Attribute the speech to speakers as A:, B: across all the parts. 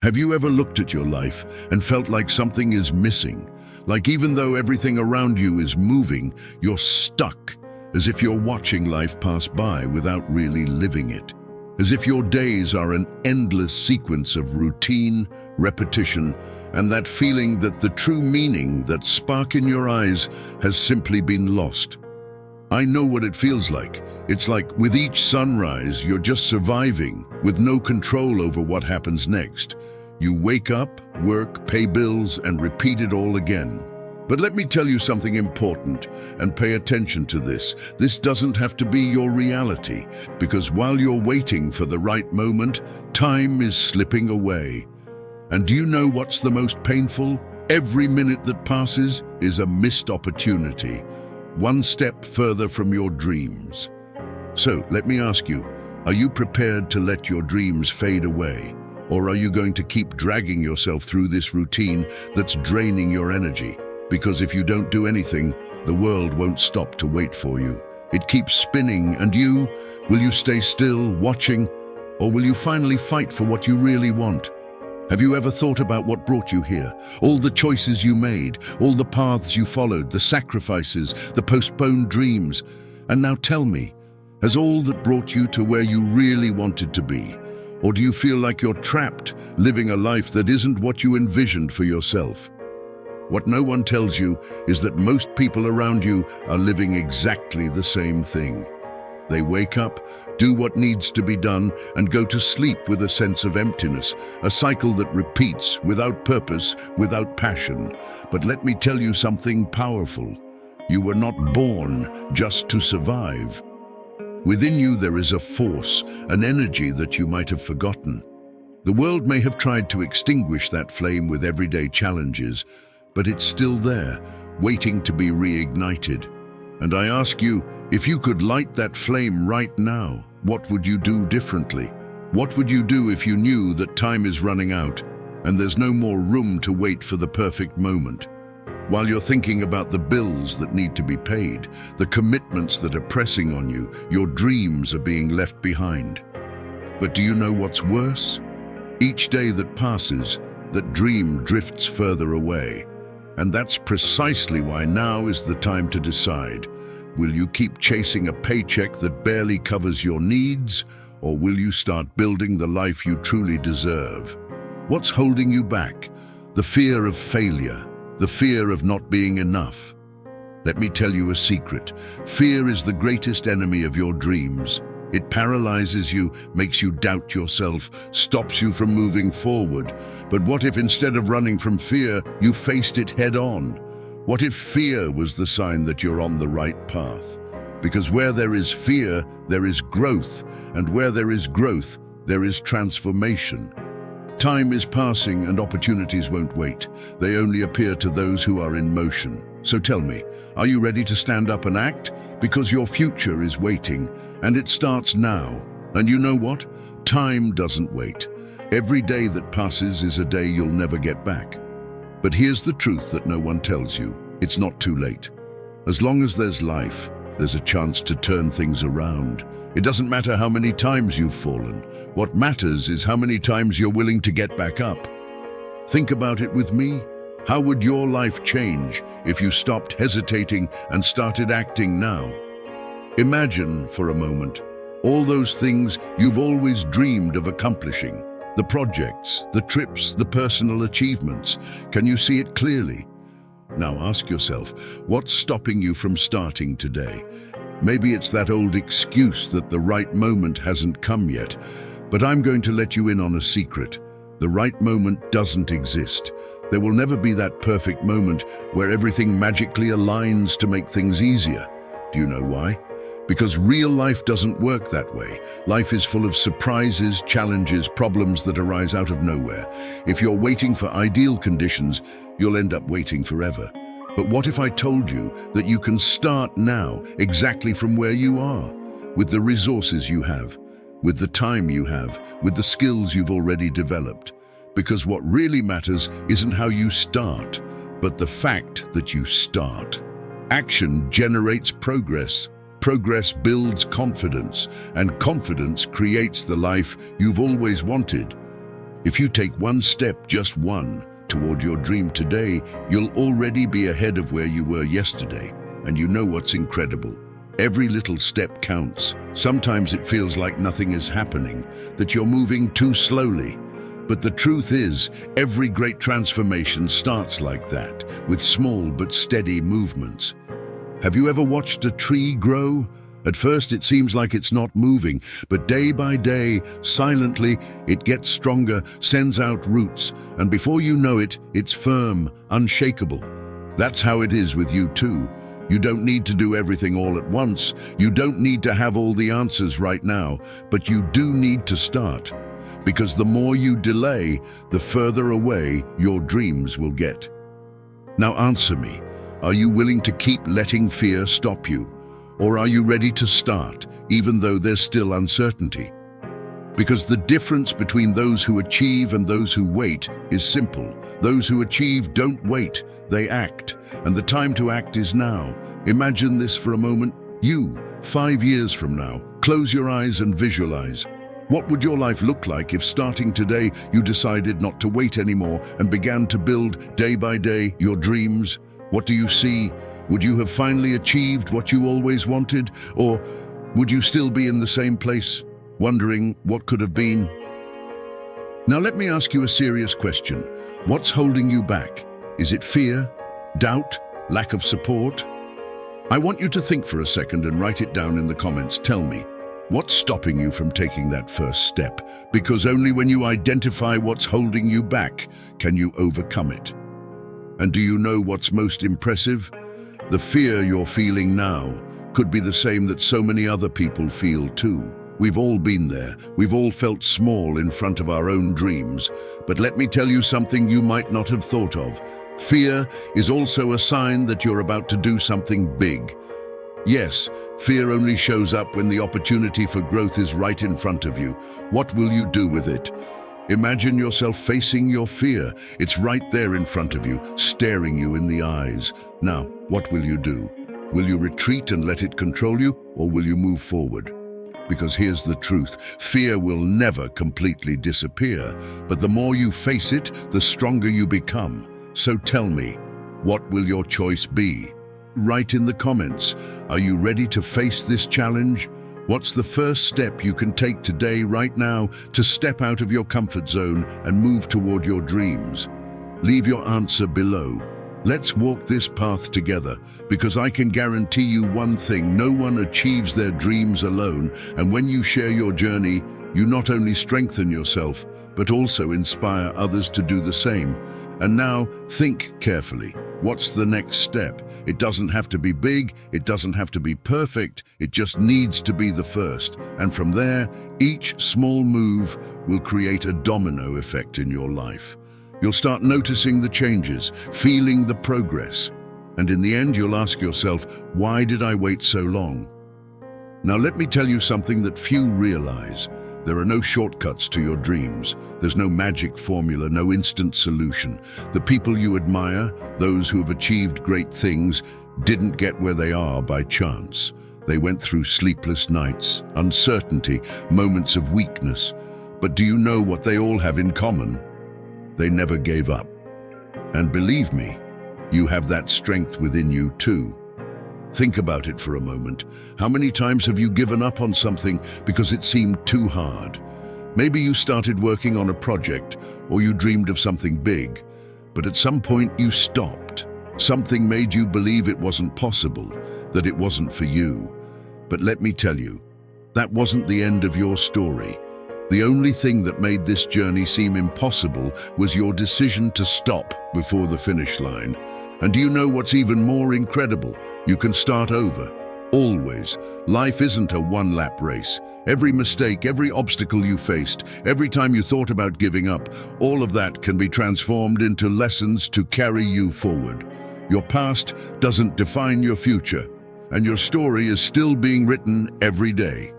A: Have you ever looked at your life and felt like something is missing? Like even though everything around you is moving, you're stuck, as if you're watching life pass by without really living it. As if your days are an endless sequence of routine, repetition, and that feeling that the true meaning, that spark in your eyes, has simply been lost. I know what it feels like. It's like with each sunrise, you're just surviving, with no control over what happens next. You wake up, work, pay bills, and repeat it all again. But let me tell you something important, and pay attention to this. This doesn't have to be your reality, because while you're waiting for the right moment, time is slipping away. And do you know what's the most painful? Every minute that passes is a missed opportunity, one step further from your dreams. So, let me ask you, are you prepared to let your dreams fade away? Or are you going to keep dragging yourself through this routine that's draining your energy? Because if you don't do anything, the world won't stop to wait for you. It keeps spinning, and will you stay still, watching? Or will you finally fight for what you really want? Have you ever thought about what brought you here? All the choices you made, all the paths you followed, the sacrifices, the postponed dreams. And now tell me, has all that brought you to where you really wanted to be? Or do you feel like you're trapped, living a life that isn't what you envisioned for yourself? What no one tells you is that most people around you are living exactly the same thing. They wake up, do what needs to be done, and go to sleep with a sense of emptiness, a cycle that repeats, without purpose, without passion. But let me tell you something powerful. You were not born just to survive. Within you there is a force, an energy that you might have forgotten. The world may have tried to extinguish that flame with everyday challenges, but it's still there, waiting to be reignited. And I ask you, if you could light that flame right now, what would you do differently? What would you do if you knew that time is running out and there's no more room to wait for the perfect moment? While you're thinking about the bills that need to be paid, the commitments that are pressing on you, your dreams are being left behind. But do you know what's worse? Each day that passes, that dream drifts further away. And that's precisely why now is the time to decide. Will you keep chasing a paycheck that barely covers your needs, or will you start building the life you truly deserve? What's holding you back? The fear of failure, the fear of not being enough. Let me tell you a secret. Fear is the greatest enemy of your dreams. It paralyzes you, makes you doubt yourself, stops you from moving forward. But what if instead of running from fear, you faced it head on? What if fear was the sign that you're on the right path? Because where there is fear, there is growth, and where there is growth, there is transformation. Time is passing and opportunities won't wait. They only appear to those who are in motion. So tell me, are you ready to stand up and act? Because your future is waiting, and it starts now. And you know what? Time doesn't wait. Every day that passes is a day you'll never get back. But here's the truth that no one tells you. It's not too late. As long as there's life, there's a chance to turn things around. It doesn't matter how many times you've fallen. What matters is how many times you're willing to get back up. Think about it with me. How would your life change if you stopped hesitating and started acting now? Imagine, for a moment, all those things you've always dreamed of accomplishing. The projects, the trips, the personal achievements. Can you see it clearly? Now ask yourself, what's stopping you from starting today? Maybe it's that old excuse that the right moment hasn't come yet. But I'm going to let you in on a secret. The right moment doesn't exist. There will never be that perfect moment where everything magically aligns to make things easier. Do you know why? Because real life doesn't work that way. Life is full of surprises, challenges, problems that arise out of nowhere. If you're waiting for ideal conditions, you'll end up waiting forever. But what if I told you that you can start now, exactly from where you are, with the resources you have, with the time you have, with the skills you've already developed? Because what really matters isn't how you start, but the fact that you start. Action generates progress. Progress builds confidence, and confidence creates the life you've always wanted. If you take one step, just one, toward your dream today, you'll already be ahead of where you were yesterday. And you know what's incredible? Every little step counts. Sometimes it feels like nothing is happening, that you're moving too slowly. But the truth is, every great transformation starts like that, with small but steady movements. Have you ever watched a tree grow? At first it seems like it's not moving, but day by day, silently, it gets stronger, sends out roots, and before you know it, it's firm, unshakable. That's how it is with you too. You don't need to do everything all at once. You don't need to have all the answers right now, but you do need to start. Because the more you delay, the further away your dreams will get. Now answer me, are you willing to keep letting fear stop you? Or are you ready to start, even though there's still uncertainty? Because the difference between those who achieve and those who wait is simple. Those who achieve don't wait, they act. And the time to act is now. Imagine this for a moment. You, 5 years from now, close your eyes and visualize. What would your life look like if starting today you decided not to wait anymore and began to build day by day your dreams? What do you see? Would you have finally achieved what you always wanted? Or would you still be in the same place, wondering what could have been? Now let me ask you a serious question. What's holding you back? Is it fear, doubt, lack of support? I want you to think for a second and write it down in the comments. Tell me, what's stopping you from taking that first step? Because only when you identify what's holding you back can you overcome it. And do you know what's most impressive? The fear you're feeling now could be the same that so many other people feel too. We've all been there. We've all felt small in front of our own dreams. But let me tell you something you might not have thought of. Fear is also a sign that you're about to do something big. Yes, fear only shows up when the opportunity for growth is right in front of you. What will you do with it? Imagine yourself facing your fear. It's right there in front of you, staring you in the eyes. Now, what will you do? Will you retreat and let it control you, or will you move forward? Because here's the truth, fear will never completely disappear, but the more you face it, the stronger you become. So tell me, what will your choice be? Write in the comments, are you ready to face this challenge? What's the first step you can take today, right now, to step out of your comfort zone and move toward your dreams? Leave your answer below. Let's walk this path together, because I can guarantee you one thing, no one achieves their dreams alone, and when you share your journey, you not only strengthen yourself, but also inspire others to do the same. And now, think carefully. What's the next step? It doesn't have to be big, it doesn't have to be perfect, it just needs to be the first. And from there, each small move will create a domino effect in your life. You'll start noticing the changes, feeling the progress. And in the end, you'll ask yourself, why did I wait so long? Now let me tell you something that few realize. There are no shortcuts to your dreams. There's no magic formula, no instant solution. The people you admire, those who have achieved great things, didn't get where they are by chance. They went through sleepless nights, uncertainty, moments of weakness. But do you know what they all have in common? They never gave up. And believe me, you have that strength within you too. Think about it for a moment. How many times have you given up on something because it seemed too hard? Maybe you started working on a project, or you dreamed of something big, but at some point you stopped. Something made you believe it wasn't possible, that it wasn't for you. But let me tell you, that wasn't the end of your story. The only thing that made this journey seem impossible was your decision to stop before the finish line. And do you know what's even more incredible? You can start over. Always. Life isn't a one-lap race. Every mistake, every obstacle you faced, every time you thought about giving up, all of that can be transformed into lessons to carry you forward. Your past doesn't define your future, and your story is still being written every day.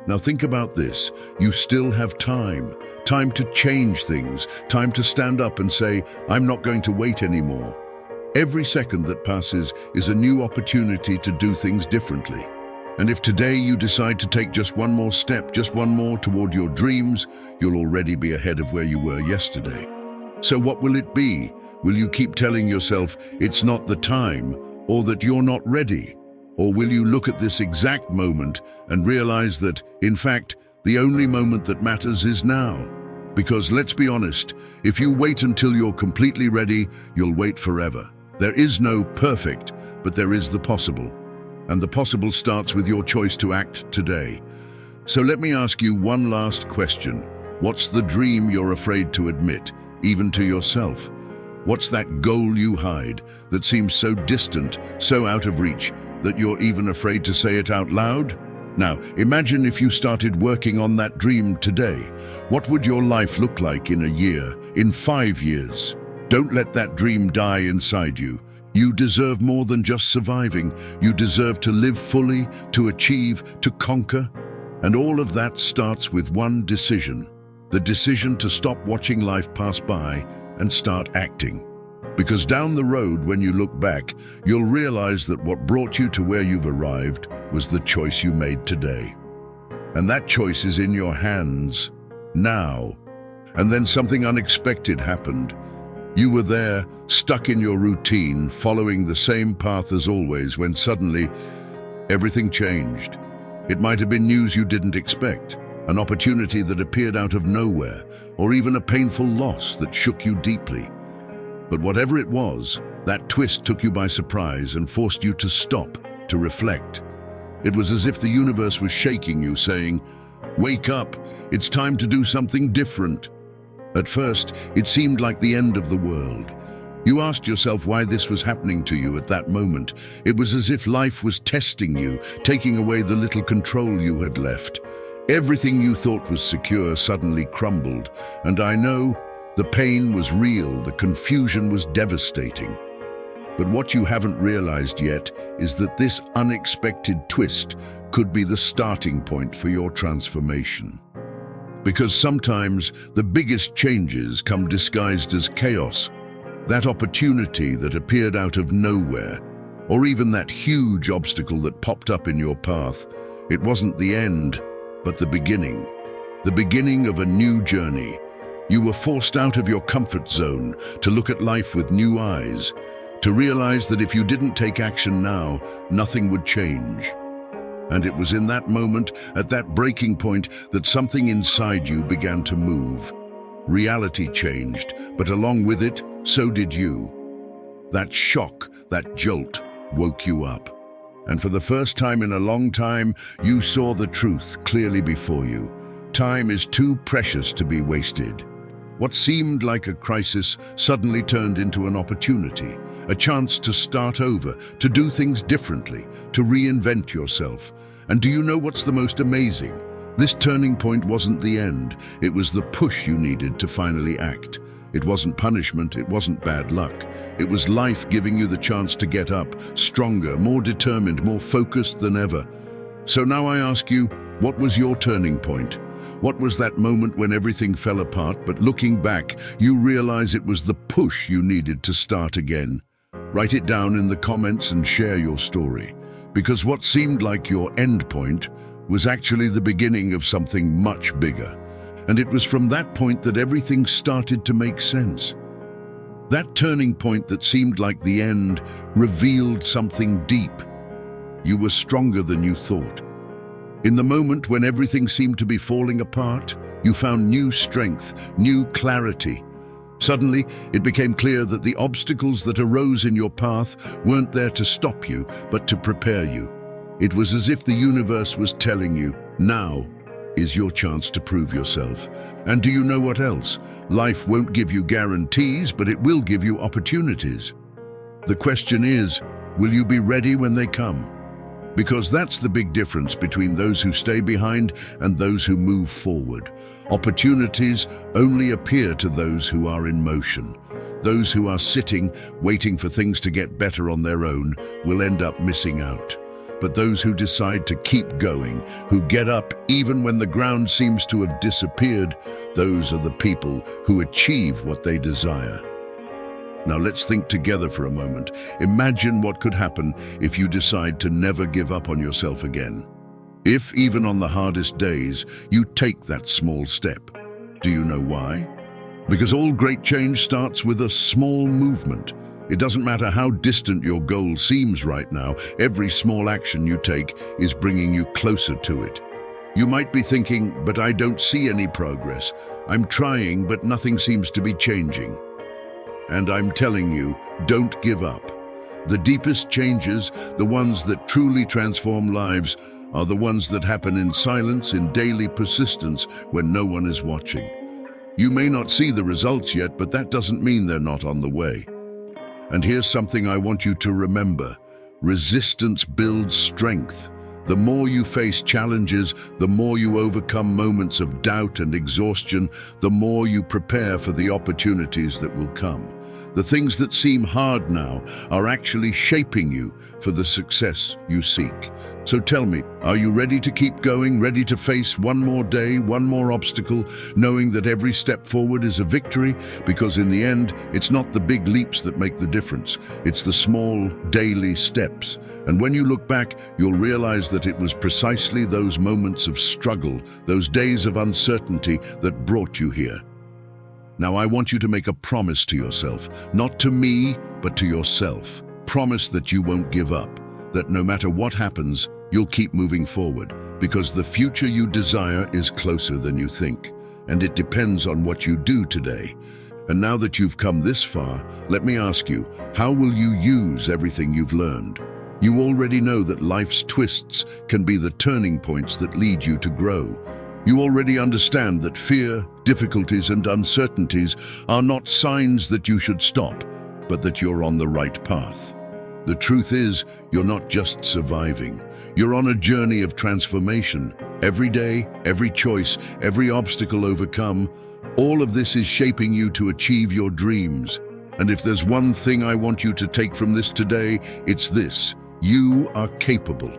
A: Now think about this. You still have time. Time to change things. Time to stand up and say, I'm not going to wait anymore. Every second that passes is a new opportunity to do things differently. And if today you decide to take just one more step, just one more toward your dreams, you'll already be ahead of where you were yesterday. So what will it be? Will you keep telling yourself it's not the time, or that you're not ready? Or will you look at this exact moment and realize that, in fact, the only moment that matters is now? Because let's be honest, if you wait until you're completely ready, you'll wait forever. There is no perfect, but there is the possible. And the possible starts with your choice to act today. So let me ask you one last question. What's the dream you're afraid to admit, even to yourself? What's that goal you hide that seems so distant, so out of reach, that you're even afraid to say it out loud? Now, imagine if you started working on that dream today. What would your life look like in a year, in 5 years? Don't let that dream die inside you. You deserve more than just surviving. You deserve to live fully, to achieve, to conquer. And all of that starts with one decision. The decision to stop watching life pass by and start acting. Because down the road, when you look back, you'll realize that what brought you to where you've arrived was the choice you made today. And that choice is in your hands, now. And then something unexpected happened. You were there, stuck in your routine, following the same path as always, when suddenly everything changed. It might have been news you didn't expect, an opportunity that appeared out of nowhere, or even a painful loss that shook you deeply. But whatever it was, that twist took you by surprise and forced you to stop, to reflect. It was as if the universe was shaking you, saying, "Wake up, it's time to do something different." At first, it seemed like the end of the world. You asked yourself why this was happening to you at that moment. It was as if life was testing you, taking away the little control you had left. Everything you thought was secure suddenly crumbled, and I know the pain was real, the confusion was devastating. But what you haven't realized yet is that this unexpected twist could be the starting point for your transformation. Because sometimes the biggest changes come disguised as chaos. That opportunity that appeared out of nowhere, or even that huge obstacle that popped up in your path, it wasn't the end, but the beginning of a new journey. You were forced out of your comfort zone to look at life with new eyes, to realize that if you didn't take action now, nothing would change. And it was in that moment, at that breaking point, that something inside you began to move. Reality changed, but along with it, so did you. That shock, that jolt, woke you up. And for the first time in a long time, you saw the truth clearly before you. Time is too precious to be wasted. What seemed like a crisis suddenly turned into an opportunity, a chance to start over, to do things differently, to reinvent yourself. And do you know what's the most amazing? This turning point wasn't the end. It was the push you needed to finally act. It wasn't punishment, it wasn't bad luck. It was life giving you the chance to get up, stronger, more determined, more focused than ever. So now I ask you, what was your turning point? What was that moment when everything fell apart, but looking back, you realize it was the push you needed to start again? Write it down in the comments and share your story. Because what seemed like your end point was actually the beginning of something much bigger. And it was from that point that everything started to make sense. That turning point that seemed like the end revealed something deep. You were stronger than you thought. In the moment when everything seemed to be falling apart, you found new strength, new clarity. Suddenly, it became clear that the obstacles that arose in your path weren't there to stop you, but to prepare you. It was as if the universe was telling you, now is your chance to prove yourself. And do you know what else? Life won't give you guarantees, but it will give you opportunities. The question is, will you be ready when they come? Because that's the big difference between those who stay behind and those who move forward. Opportunities only appear to those who are in motion. Those who are sitting, waiting for things to get better on their own, will end up missing out. But those who decide to keep going, who get up even when the ground seems to have disappeared, those are the people who achieve what they desire. Now let's think together for a moment. Imagine what could happen if you decide to never give up on yourself again. If, even on the hardest days, you take that small step. Do you know why? Because all great change starts with a small movement. It doesn't matter how distant your goal seems right now, every small action you take is bringing you closer to it. You might be thinking, but I don't see any progress. I'm trying, but nothing seems to be changing. And I'm telling you, don't give up. The deepest changes, the ones that truly transform lives, are the ones that happen in silence, in daily persistence, when no one is watching. You may not see the results yet, but that doesn't mean they're not on the way. And here's something I want you to remember. Resistance builds strength. The more you face challenges, the more you overcome moments of doubt and exhaustion, the more you prepare for the opportunities that will come. The things that seem hard now are actually shaping you for the success you seek. So tell me, are you ready to keep going, ready to face one more day, one more obstacle, knowing that every step forward is a victory? Because in the end, it's not the big leaps that make the difference. It's the small, daily steps. And when you look back, you'll realize that it was precisely those moments of struggle, those days of uncertainty that brought you here. Now I want you to make a promise to yourself, not to me, but to yourself. Promise that you won't give up, that no matter what happens, you'll keep moving forward, because the future you desire is closer than you think, and it depends on what you do today. And now that you've come this far, let me ask you, how will you use everything you've learned? You already know that life's twists can be the turning points that lead you to grow. You already understand that fear, difficulties, and uncertainties are not signs that you should stop, but that you're on the right path. The truth is, you're not just surviving. You're on a journey of transformation. Every day, every choice, every obstacle overcome, all of this is shaping you to achieve your dreams. And if there's one thing I want you to take from this today, it's this. You are capable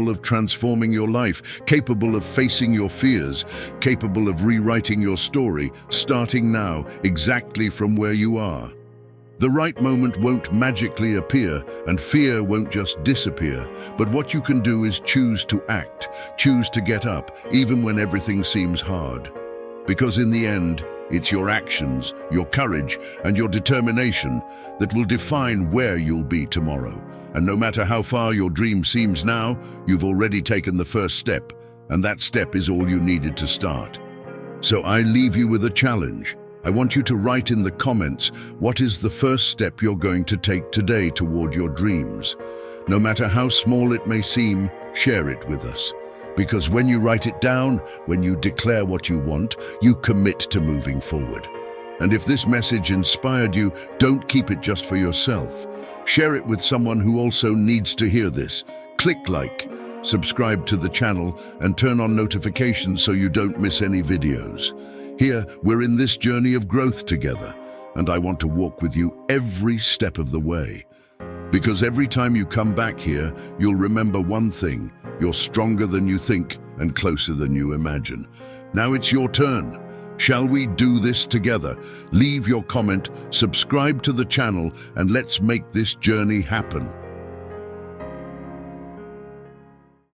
A: of transforming your life, capable of facing your fears, capable of rewriting your story, starting now, exactly from where you are. The right moment won't magically appear, and fear won't just disappear, but what you can do is choose to act, choose to get up, even when everything seems hard. Because in the end, it's your actions, your courage, and your determination that will define where you'll be tomorrow. And no matter how far your dream seems now, you've already taken the first step, and that step is all you needed to start. So I leave you with a challenge. I want you to write in the comments, what is the first step you're going to take today toward your dreams? No matter how small it may seem, share it with us. Because when you write it down, when you declare what you want, you commit to moving forward. And if this message inspired you, don't keep it just for yourself. Share it with someone who also needs to hear this. Click like, subscribe to the channel, and turn on notifications so you don't miss any videos. Here, we're in this journey of growth together, and I want to walk with you every step of the way. Because every time you come back here, you'll remember one thing: you're stronger than you think and closer than you imagine. Now it's your turn. Shall we do this together? Leave your comment, subscribe to the channel, and let's make this journey happen.